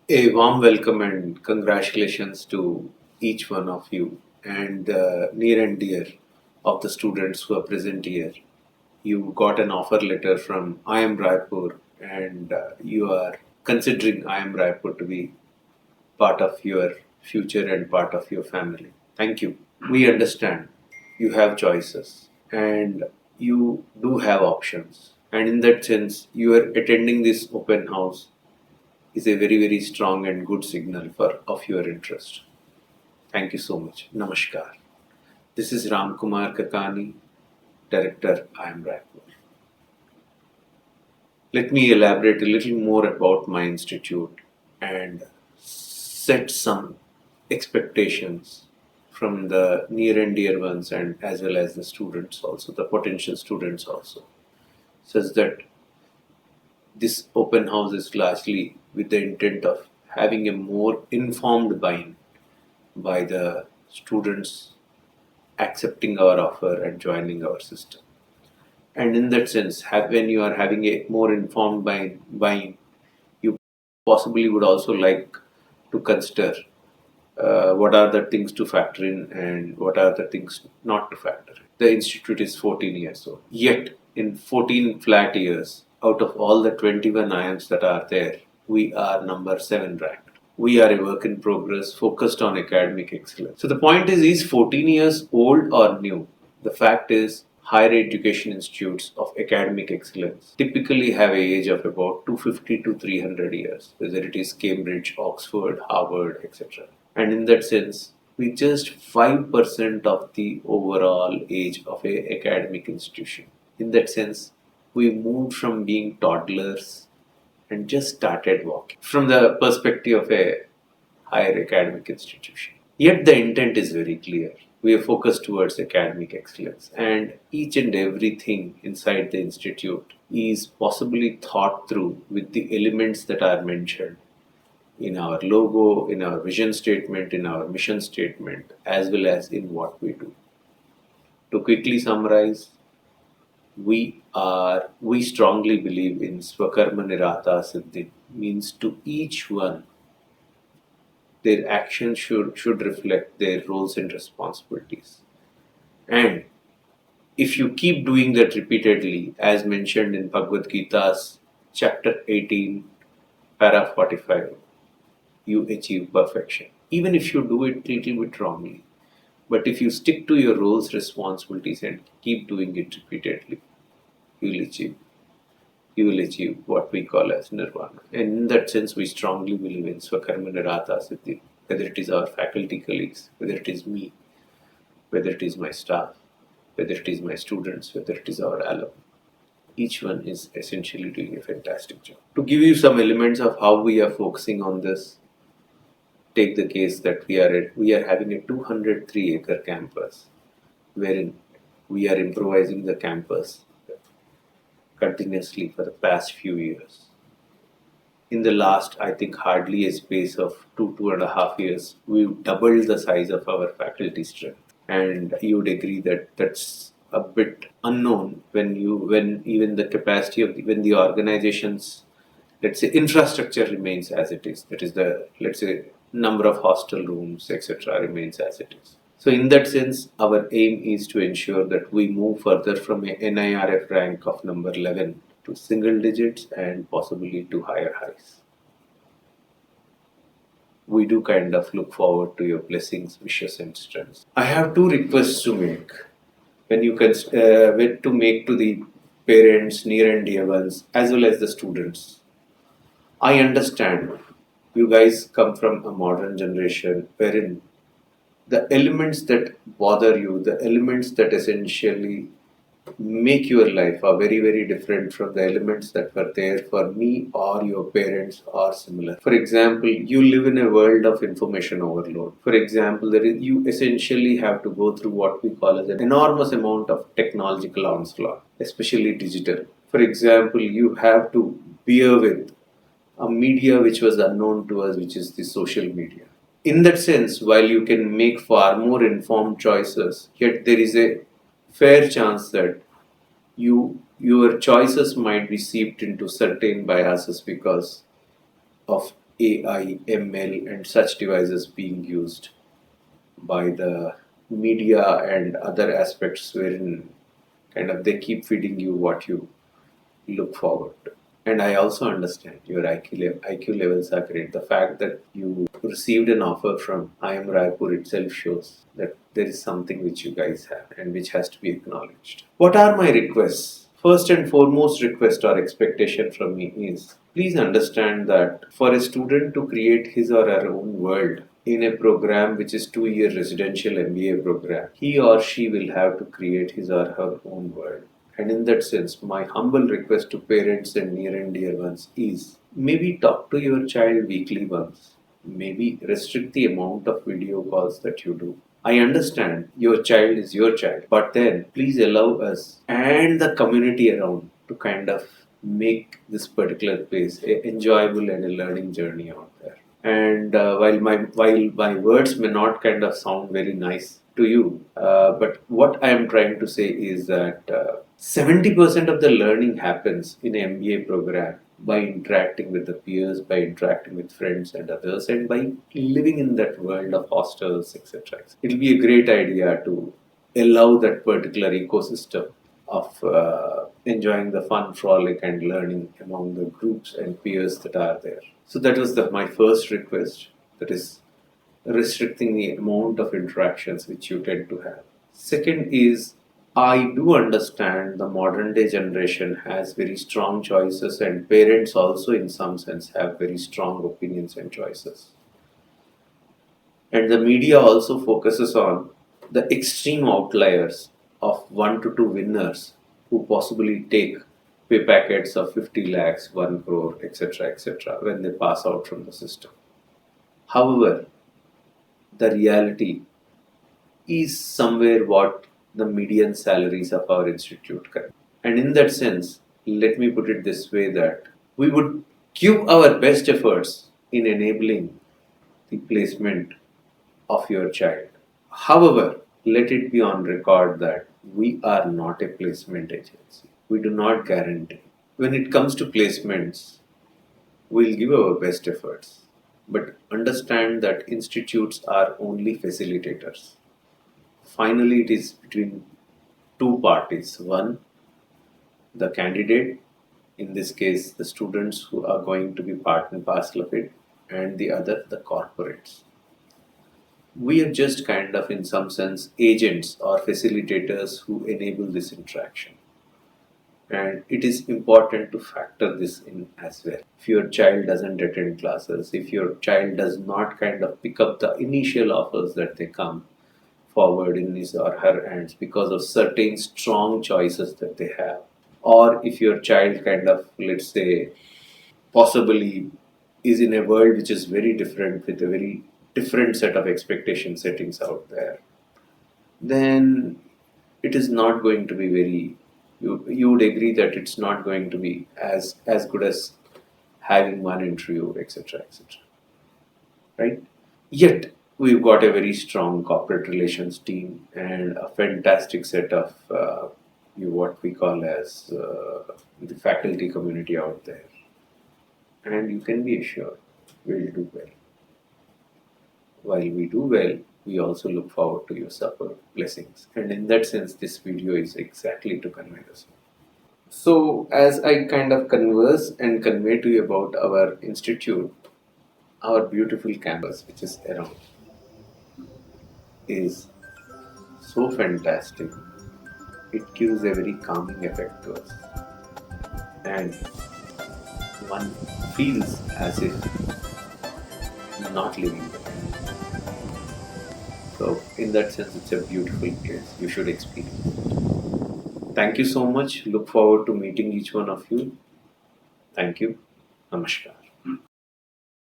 A warm welcome and congratulations to each one of you and near and dear of the students who are present here. You got an offer letter from IIM Raipur and you are considering IIM Raipur to be part of your future and part of your family. Thank you. We understand you have choices and you do have options. And in that sense, you are attending this open house is a very strong and good signal for of your interest. Thank you so much. Namaskar. This is Ram Kumar Kakani, Director IIM Raipur. Let me elaborate a little more about my institute and set some expectations from the near and dear ones and as well as the students also, the potential students also, such that this open house is largely with the intent of having a more informed buying by the students accepting our offer and joining our system. And in that sense, when you are having a more informed buying, you possibly would also like to consider what are the things to factor in and what are the things not to factor in. The institute is 14 years old. Yet, in 14 flat years, out of all the 21 IIMs that are there, we are number 7 ranked. We are a work in progress focused on academic excellence. So the point is 14 years old or new? The fact is, higher education institutes of academic excellence typically have an age of about 250 to 300 years, whether it is Cambridge, Oxford, Harvard, etc. And in that sense, we just 5% of the overall age of a academic institution. In that sense, we moved from being toddlers and just started walking from the perspective of a higher academic institution. Yet the intent is very clear. We are focused towards academic excellence, and each and everything inside the institute is possibly thought through with the elements that are mentioned in our logo, in our vision statement, in our mission statement, as well as in what we do. To quickly summarize, we strongly believe in Swakarma Nirata Siddhi, means to each one their actions should reflect their roles and responsibilities. And if you keep doing that repeatedly, as mentioned in Bhagavad Gita's chapter 18, para 45, you achieve perfection. Even if you do it a little bit wrongly. But if you stick to your roles, responsibilities, and keep doing it repeatedly, you will achieve. You will achieve what we call as nirvana. And in that sense, we strongly believe in Swakarma Nirata Siddhi, whether it is our faculty colleagues, whether it is me, whether it is my staff, whether it is my students, whether it is our alumni. Each one is essentially doing a fantastic job. To give you some elements of how we are focusing on this, take the case that we are having a 203-acre campus, wherein we are improvising the campus continuously for the past few years. In the last, I think, hardly a space of 2.5 years, we've doubled the size of our faculty strength. And you would agree that that's a bit unknown when even the capacity of when the organization's, let's say, infrastructure remains as it is. That is the, let's say, number of hostel rooms, etc., remains as it is. So in that sense, our aim is to ensure that we move further from a NIRF rank of number 11 to single digits and possibly to higher highs. We do kind of look forward to your blessings, wishes, and strengths. I have two requests to make. When you can, to make to the parents, near and dear ones, as well as the students. I understand you guys come from a modern generation wherein the elements that bother you, the elements that essentially make your life are very different from the elements that were there for me or your parents or similar. For example, you live in a world of information overload. For example, you essentially have to go through what we call as an enormous amount of technological onslaught, especially digital. For example, you have to bear with a media which was unknown to us, which is the social media. In that sense, while you can make far more informed choices, yet there is a fair chance that your choices might be seeped into certain biases because of AI, ML, and such devices being used by the media and other aspects wherein kind of they keep feeding you what you look forward to. And I also understand your IQ levels are great. The fact that you received an offer from IIM Raipur itself shows that there is something which you guys have and which has to be acknowledged. What are my requests? First and foremost request or expectation from me is please understand that for a student to create his or her own world in a program which is 2-year residential MBA program, he or she will have to create his or her own world. And in that sense, my humble request to parents and near and dear ones is maybe talk to your child weekly once. Maybe restrict the amount of video calls that you do. I understand your child is your child, but then please allow us and the community around to kind of make this particular place a enjoyable and a learning journey out there. And while my words may not kind of sound very nice to you, but what I am trying to say is that 70% of the learning happens in an MBA program by interacting with the peers, by interacting with friends and others, and by living in that world of hostels, etc. It will be a great idea to allow that particular ecosystem of enjoying the fun, frolic, and learning among the groups and peers that are there. So that was my first request. That is restricting the amount of interactions which you tend to have. Second is I do understand the modern day generation has very strong choices, and parents also, in some sense, have very strong opinions and choices. And the media also focuses on the extreme outliers of 1 to 2 winners who possibly take pay packets of 50 lakhs, 1 crore, etc., when they pass out from the system. However, the reality is somewhere what the median salaries of our institute currently. And in that sense, let me put it this way that we would give our best efforts in enabling the placement of your child. However, let it be on record that we are not a placement agency. We do not guarantee. When it comes to placements, we'll give our best efforts. But understand that institutes are only facilitators. Finally, it is between two parties. One, the candidate, in this case, the students who are going to be part and parcel of it, and the other, the corporates. We are just kind of, in some sense, agents or facilitators who enable this interaction. And it is important to factor this in as well. If your child doesn't attend classes, if your child does not kind of pick up the initial offers that they come forward in his or her hands because of certain strong choices that they have, or if your child kind of, let's say, possibly is in a world which is very different with a very different set of expectation settings out there, then it is not going to be very, you would agree that it's not going to be as good as having one interview, etc., right? Yet we've got a very strong corporate relations team and a fantastic set of what we call as the faculty community out there, and you can be assured we'll do well. While we do well, we also look forward to your support, blessings, and in that sense, this video is exactly to convey this. So, as I kind of converse and convey to you about our institute, our beautiful campus, which is around, is so fantastic. It gives a very calming effect to us, and one feels as if not living there. So, in that sense, it's a beautiful place. You should experience it. Thank you so much. Look forward to meeting each one of you. Thank you. Namaskar.